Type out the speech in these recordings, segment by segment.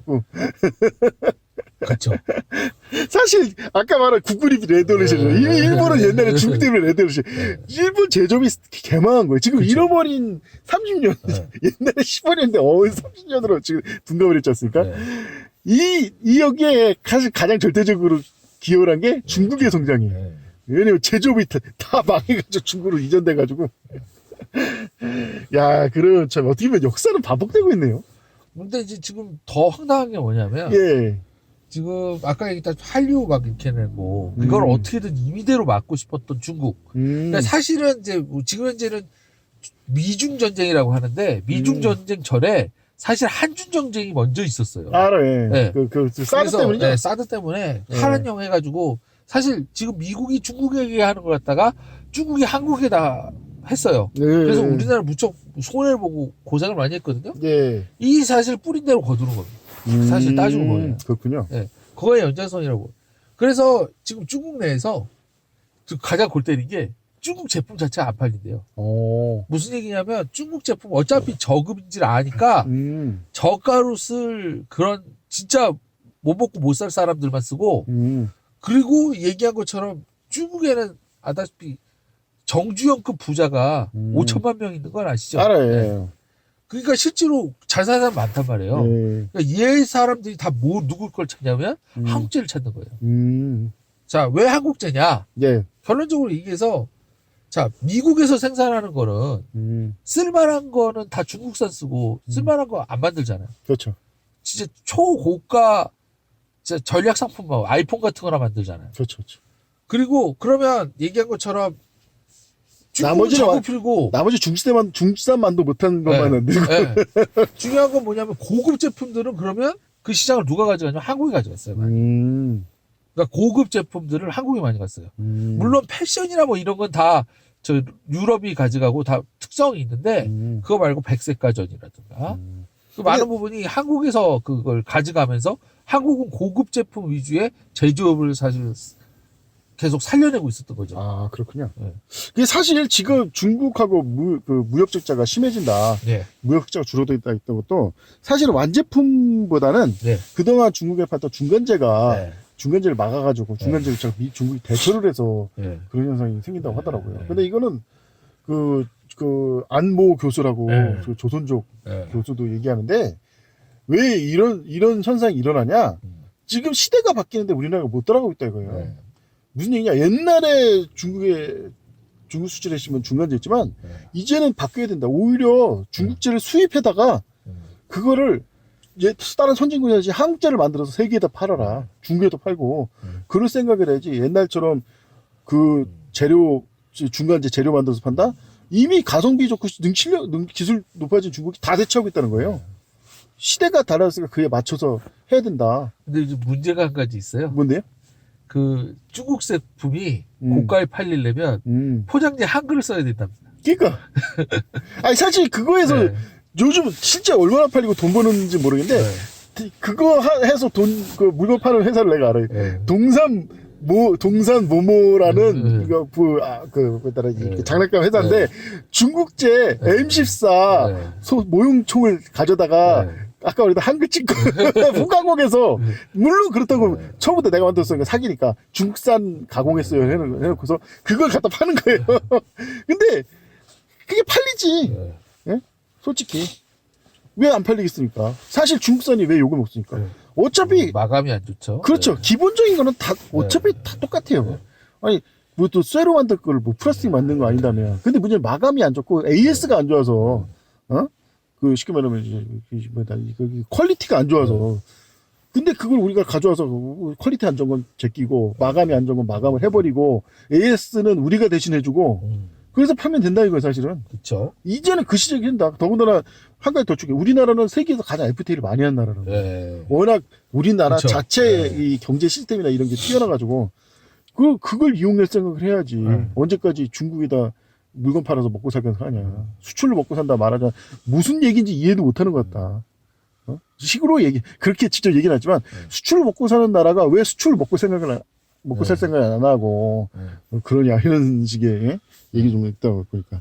갖고. 그렇죠. 사실 아까 말한 국그립이 레드얼렛이잖아요. 일본은 옛날에 중국 때문에 레드얼렛이. 일본 제조업이 개망한 거예요. 지금 그쵸. 잃어버린 30년, 옛날에 15년인데 30년으로 지금 둔갑을 했지 않습니까? 이 여기에 가장 절대적으로 기여를 한 게 중국의 성장이에요. 왜냐면 제조업이 다 망해가지고 중국으로 이전돼가지고. 야, 그럼 참 어떻게 보면 역사는 반복되고 있네요. 근데 이제 지금 더 황당한 게 뭐냐면 예. 지금 아까 얘기했던 한류 막 이렇게 내고 그걸 어떻게든 임의대로 막고 싶었던 중국. 그러니까 사실은 이제 지금 현재는 미중 전쟁이라고 하는데 미중 전쟁 전에 사실 한중 전쟁이 먼저 있었어요. 알아요. 네. 사드 때문이죠. 네, 사드 때문에 한한령 해가지고 사실 지금 미국이 중국에게 하는 걸 갖다가 중국이 한국에다 했어요. 그래서 우리나라 무척 손해를 보고 고생을 많이 했거든요. 이 사실 뿌린 대로 거두는 겁니다. 사실 따지고 보면. 그렇군요. 네, 그거의 연장선이라고. 그래서 지금 중국 내에서 가장 골 때린 게 중국 제품 자체가 안 팔린대요. 무슨 얘기냐면 중국 제품 어차피 저급인지를 아니까 저가로 쓸 그런 진짜 못 먹고 못 살 사람들만 쓰고 그리고 얘기한 것처럼 중국에는 아다시피 정주영급 부자가 5천만 명 있는 건 아시죠? 알아요. 네. 그러니까 실제로 잘 사는 사람 많단 말이에요. 그러니까 얘 사람들이 다 누굴 걸 찾냐면 한국제를 찾는 거예요. 자, 왜 한국제냐? 결론적으로 얘기해서 자, 미국에서 생산하는 거는 쓸만한 거는 다 중국산 쓰고 쓸만한 거 안 만들잖아요. 그렇죠. 진짜 초고가 진짜 전략 상품 뭐 아이폰 같은 거나 만들잖아요. 그렇죠. 그리고 그러면 얘기한 것처럼 나머지는 필고 나머지 중국산만도 못한 것만 만들고. 중요한 건 뭐냐면 고급 제품들은 그러면 그 시장을 누가 가져가냐면 한국이 가져갔어요. 그러니까 고급 제품들을 한국이 많이 갔어요. 물론 패션이나 뭐 이런 건 다 저 유럽이 가져가고 다 특성이 있는데 그거 말고 백색 가전이라든가 그 많은 부분이 한국에서 그걸 가져가면서 한국은 고급 제품 위주의 제조업을 사실 계속 살려내고 있었던 거죠. 아, 그렇군요. 그게 사실 지금 중국하고 무역 적자가 심해진다. 무역 적자가 줄어들다 있던 것도 사실은 완제품보다는 그동안 중국에 팔던 중간재를 막아가지고 중간재를 중국이 대처를 해서 그런 현상이 생긴다고 하더라고요. 근데 이거는 그 안모 교수라고 그 조선족 교수도 얘기하는데 왜 이런 현상이 일어나냐? 지금 시대가 바뀌는데 우리나라가 못 따라가고 있다 이거예요. 무슨 얘기냐? 옛날에 중국 수출했으면 중간재였지만 이제는 바뀌어야 된다. 오히려 중국재를 수입해다가 그거를 이제 다른 선진국이야지 한국재를 만들어서 세계에다 팔아라. 중국에도 팔고 그럴 생각을 해야지. 옛날처럼 그 중간재 재료 만들어서 판다? 이미 가성비 좋고 기술 높아진 중국이 다 대처하고 있다는 거예요. 시대가 달라졌으니까 그에 맞춰서 해야 된다. 근데 이제 문제가 한 가지 있어요. 뭔데요? 그 중국 제품이 고가에 팔리려면 포장재 한글을 써야 된답니다. 그러니까 아니 사실 그거에서 요즘 진짜 얼마나 팔리고 돈 버는지 모르겠는데 그거 해서 그 물건 파는 회사를 내가 알아요. 동산 모모라는 그 장난감 회사인데 중국제 M14 모형총을 가져다가 아까 우리도 한글 찍고 후가공에서 물론 그렇다고 처음부터 내가 만들었으니까 사기니까 중국산 가공했어요 해놓고서 그걸 갖다 파는 거예요. 근데 그게 팔리지. 솔직히 왜 안 팔리겠습니까? 사실 중국산이 왜 욕을 먹습니까? 어차피 마감이 안 좋죠. 그렇죠. 기본적인 거는 다 어차피 다 똑같아요. 아니 뭐 또 쇠로 만들 걸 뭐 플라스틱 만든 거 아니다며. 근데 문제는 마감이 안 좋고 AS가 안 좋아서 그 쉽게 말하면 이제 퀄리티가 안 좋아서. 근데 그걸 우리가 가져와서 퀄리티 안 좋은 건 제끼고 마감이 안 좋은 건 마감을 해버리고 AS는 우리가 대신 해주고 그래서 파면 된다 이거예요 사실은. 그렇죠. 이제는 그 시절이 된다. 더군다나 한 가지 더 중요해. 우리나라는 세계에서 가장 FTA를 많이 한 나라라고. 워낙 우리나라 그쵸. 자체의 이 경제 시스템이나 이런 게 뛰어나가지고 그걸 이용할 생각을 해야지. 언제까지 중국에다 물건 팔아서 먹고 살겠다 하냐. 수출로 먹고 산다 말하자 무슨 얘기인지 이해도 못하는 것 같다. 식으로 그렇게 직접 얘기는 하지만 수출로 먹고 사는 나라가 왜 수출을 먹고 살 생각을 안 하고 그러냐 이런 식의 얘기 좀 있다고 보니까.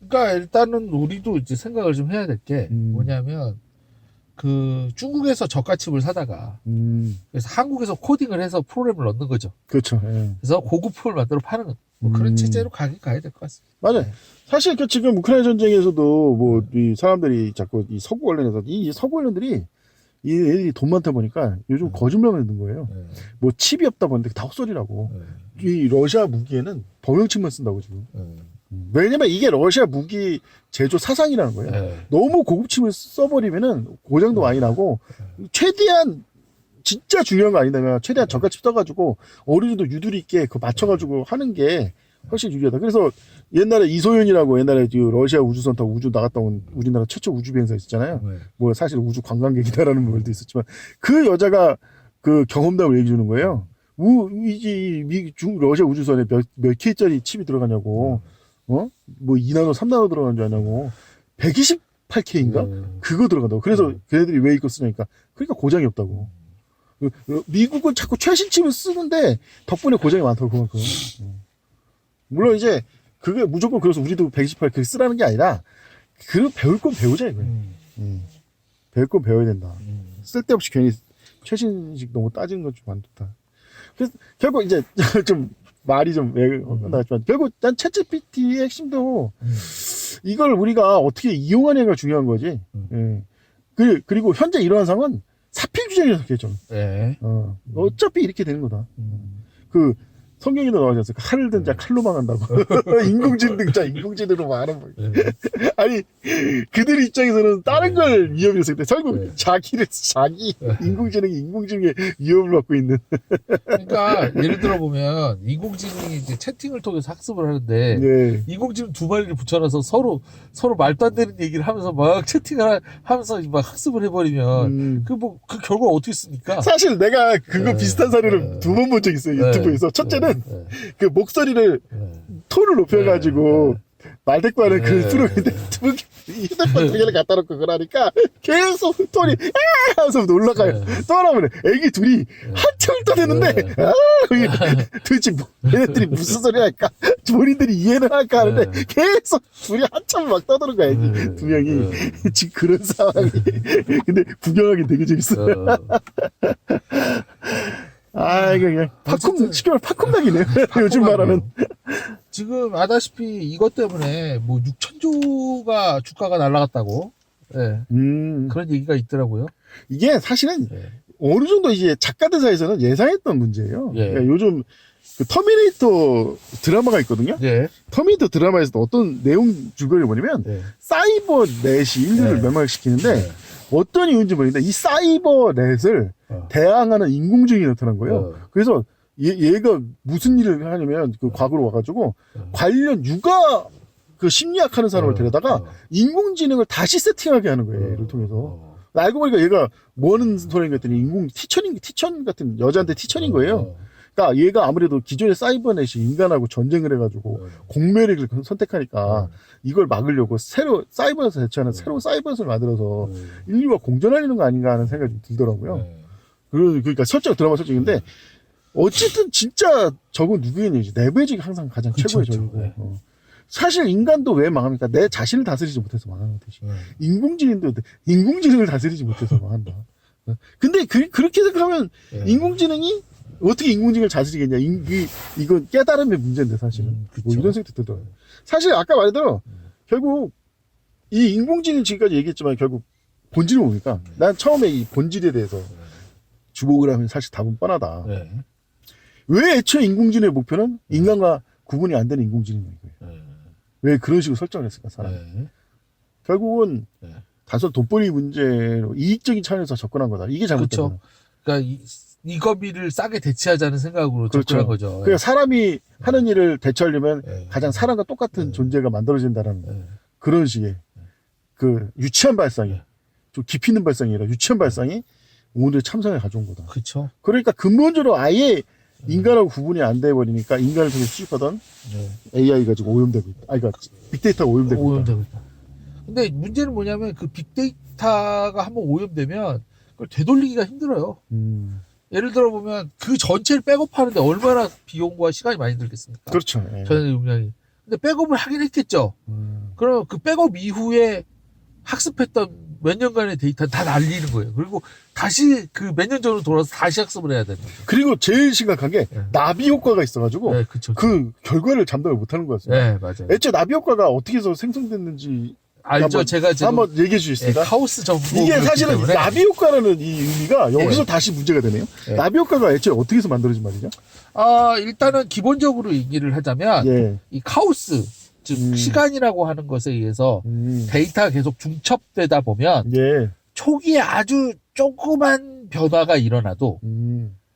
그러니까 일단은 우리도 이제 생각을 좀 해야 될 게 뭐냐면 그 중국에서 저가칩을 사다가 그래서 한국에서 코딩을 해서 프로그램을 넣는 거죠. 그렇죠. 예. 그래서 고급품을 만들어 파는 뭐 그런 체제로 가야 될 것 같습니다. 맞아요. 네. 사실 그 지금 우크라이나 전쟁에서도 뭐 이 사람들이 자꾸 이 서구 관련해서 이 서구 관련들이 이 애들이 돈 많다 보니까 요즘 거짓말만 듣는 거예요. 뭐 칩이 없다 보는데 다 헛소리라고. 이 러시아 무기에는 범용칩만 쓴다고 지금. 왜냐면 이게 러시아 무기 제조 사상이라는 거예요. 너무 고급칩을 써버리면은 고장도 많이 나고 최대한 진짜 중요한 거 아니냐면 최대한 저가칩 써가지고 어느 정도 유두리 있게 그 맞춰가지고 하는 게 훨씬 유리하다. 그래서 옛날에 이소연이라고 옛날에 그 러시아 우주선 타고 우주 나갔다 온 우리나라 최초 우주 비행사 있었잖아요. 뭐 사실 우주 관광객이다라는 말도 있었지만 그 여자가 그 경험담을 얘기해 주는 거예요. 러시아 우주선에 몇 K짜리 칩이 들어가냐고. 뭐 2나노, 3나노 들어가는 줄 아냐고. 128K인가? 그거 들어간다고. 그래서 걔네들이 왜 이거 쓰냐니까. 그러니까 고장이 없다고. 미국은 자꾸 최신 칩을 쓰는데 덕분에 고장이 많다고 그만큼. 물론 이제 그게 무조건 그래서 우리도 128 그렇게 쓰라는 게 아니라 그 배울 건 배우자 이거예요. 배울 건 배워야 된다. 쓸데없이 괜히 최신식 너무 따지는 건 좀 안 좋다. 그래서 결국 이제 좀 말이 좀 나갔지만 결국 난 챗GPT의 핵심도 이걸 우리가 어떻게 이용하냐가 중요한 거지. 그리고 현재 이러한 상황은 사필주의라고 생각해요. 네. 어차피 이렇게 되는 거다. 그 성경에도 나오지 않습니까? 칼을 든 자 칼로 망한다고. 인공지능 등자 인공지능으로 망하는 거. 아니 그들 입장에서는 다른 걸 위협이 됐을 때 결국 자기 인공지능이 인공지능의 위협을 받고 있는. 그러니까 예를 들어 보면 인공지능이 이제 채팅을 통해서 학습을 하는데 네. 인공지능 두 마리를 붙여놔서 서로 말도 안 되는 얘기를 하면서 막 채팅을 하면서 막 학습을 해버리면 그 결과 어떻게 씁니까? 사실 내가 그거 비슷한 사례를 2번 본 적 있어요. 유튜브에서. 첫째는 그 목소리를 톤을 높여가지고 말대꾸하는 그 프로그램인데 휴대폰 두 개를 갖다 놓고 그러니까 계속 톤이 하면서 올라가요. 또 하나면 애기 둘이 한참을 떠드는데 도대체 얘네들이 무슨 소리 할까? 본인들이 이해를 할까 하는데 계속 둘이 한참 막 떠드는 거야. 애기 두 명이. 지금 그런 상황이. 근데 구경하기 되게 재밌어요. 이거 그냥 쉽게 말하면 팝콘각이네요. 요즘 말하는. 지금 아다시피 이것 때문에 뭐 6천조가 주가가 날아갔다고. 네. 그런 얘기가 있더라고요. 이게 사실은 어느 정도 이제 작가들 사이에서는 예상했던 문제예요. 그러니까 요즘 그 터미네이터 드라마가 있거든요. 터미네이터 드라마에서도 어떤 내용 줄거리가 뭐냐면 사이버넷이 인류를 멸망시키는데 어떤 이유인지 모르겠는데 이 사이버넷을 대항하는 인공지능이 나타난 거예요. 그래서 얘가 무슨 일을 하냐면 그 과거로 와가지고 관련 육아 그 심리학 하는 사람을 데려다가 인공지능을 다시 세팅하게 하는 거예요. 얘를 통해서. 알고 보니까 얘가 뭐 하는 소리인가 했더니 티천 같은 여자한테 티천인 거예요. 그러니까 얘가 아무래도 기존의 사이버넷이 인간하고 전쟁을 해가지고 공멸을 선택하니까 이걸 막으려고 사이버넷을 대체하는 새로운 사이버넷을 만들어서 인류와 공존하려는 거 아닌가 하는 생각이 좀 들더라고요. 그러니까 드라마 설정인데 어쨌든 진짜 저건 누구겠냐지. 내부의직이 항상 가장 최고의 적이고. 사실 인간도 왜 망합니까? 내 자신을 다스리지 못해서 망하는 거듯이. 인공지능도 인공지능을 다스리지 못해서 망한다. 근데 그렇게 생각하면 인공지능이 어떻게 인공지능을 다스리겠냐. 이건 깨달음의 문제인데 사실은. 뭐 이런 생각도 들더라고요. 사실 아까 말했대로 결국 이 인공지능 지금까지 얘기했지만 결국 본질은 뭡니까? 난 처음에 이 본질에 대해서 주목을 하면 사실 답은 뻔하다. 왜 애초에 인공지능의 목표는 인간과 구분이 안 되는 인공지능인 거예요. 왜 그런 식으로 설정을 했을까, 사람이. 결국은 단순 돈벌이 문제로 이익적인 차원에서 접근한 거다. 이게 잘못된 거다. 그러니까 이거비를 싸게 대체하자는 생각으로 접근한 거죠. 그러니까 사람이 하는 일을 대체하려면 가장 사람과 똑같은 존재가 만들어진다는 그런 식의 그 유치한 발상이 좀 깊이 있는 발상이 아니라 유치한 발상이 오늘의 참상을 가져온 거다. 그렇죠. 그러니까 근본적으로 아예 인간하고 구분이 안 돼 버리니까 인간을 통해 수집하던 AI 가지고 오염되고 있다. 그러니까 빅데이터가 오염되고 있다. 근데 문제는 뭐냐면 그 빅데이터가 한번 오염되면 그걸 되돌리기가 힘들어요. 예를 들어 보면 그 전체를 백업하는데 얼마나 비용과 시간이 많이 들겠습니까? 그렇죠. 전체 용량이. 근데 백업을 하긴 했겠죠. 그럼 그 백업 이후에 학습했던 몇 년간의 데이터 다 날리는 거예요. 그리고 다시 그 몇 년 전으로 돌아서 다시 학습을 해야 되는 거죠. 그리고 제일 심각한 게 나비 효과가 있어가지고 네, 그쵸. 그 결과를 잠당을 못하는 거였어요. 네, 맞아요. 애초에 나비 효과가 어떻게 해서 생성됐는지 알죠. 제가 지금 한번 얘기해 주시겠습니까? 카오스 전문 이게 사실은 나비 효과라는 이 의미가 여기서 다시 문제가 되네요. 나비 효과가 애초에 어떻게 해서 만들어진 말이죠? 일단은 기본적으로 얘기를 하자면 이 카오스, 즉 시간이라고 하는 것에 의해서 데이터가 계속 중첩되다 보면 초기에 아주 조그만 변화가 일어나도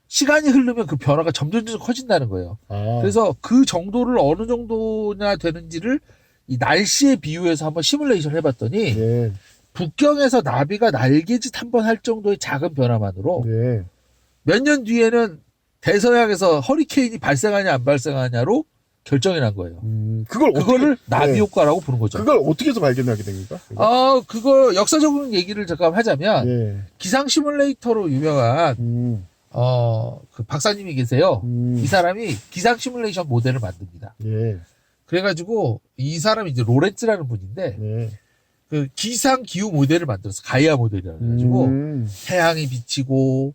시간이 흐르면 그 변화가 점점 커진다는 거예요. 그래서 그 정도를 어느 정도나 되는지를 이 날씨에 비유해서 한번 시뮬레이션 해봤더니 북경에서 나비가 날개짓 한번 할 정도의 작은 변화만으로 몇 년 뒤에는 대서양에서 허리케인이 발생하냐 안 발생하냐로 결정이 난 거예요. 그거를 나비 효과라고 부른 거죠. 그걸 어떻게 해서 발견하게 됩니까? 그거 역사적으로 얘기를 잠깐 하자면 기상 시뮬레이터로 유명한 그 박사님이 계세요. 이 사람이 기상 시뮬레이션 모델을 만듭니다. 그래가지고 이 사람이 이제 로렌츠라는 분인데 그 기상 기후 모델을 만들어서 가이아 모델이라고 해가지고 태양이 비치고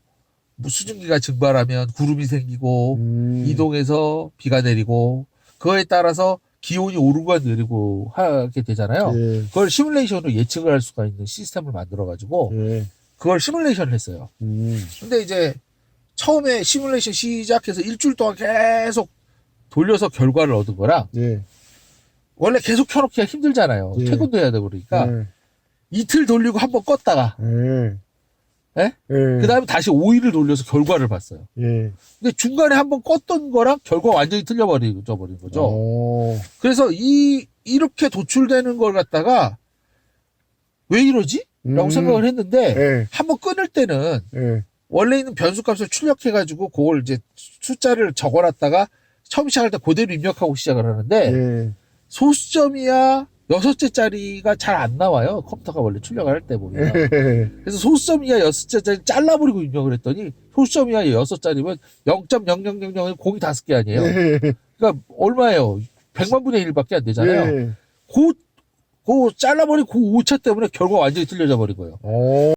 뭐 수증기가 증발하면 구름이 생기고 이동해서 비가 내리고 그거에 따라서 기온이 오르고 내리고 하게 되잖아요. 그걸 시뮬레이션으로 예측을 할 수가 있는 시스템을 만들어가지고 그걸 시뮬레이션을 했어요. 근데 이제 처음에 시뮬레이션 시작해서 일주일 동안 계속 돌려서 결과를 얻은 거랑 원래 계속 켜놓기가 힘들잖아요. 퇴근도 해야 되고 그러니까 이틀 돌리고 한번 껐다가 그 다음에 다시 5일을 돌려서 결과를 봤어요. 근데 중간에 한번 껐던 거랑 결과가 완전히 틀려버린 거죠. 그래서 이렇게 도출되는 걸 갖다가 왜 이러지? 라고 생각을 했는데 한번 끊을 때는 원래 있는 변수값을 출력해가지고 그걸 이제 숫자를 적어놨다가 처음 시작할 때 그대로 입력하고 시작을 하는데 소수점이야 6자짜리가 잘 안 나와요. 컴퓨터가 원래 출력을 할 때 보면. 그래서 소수점이야 6자짜리 잘라버리고 입력을 했더니 소수점이야 6자리면 0.0000은 공이 5개 아니에요. 그러니까 얼마예요? 100만 분의 1밖에 안 되잖아요. 그 잘라버린 그 오차 때문에 결과가 완전히 틀려져 버린 거예요.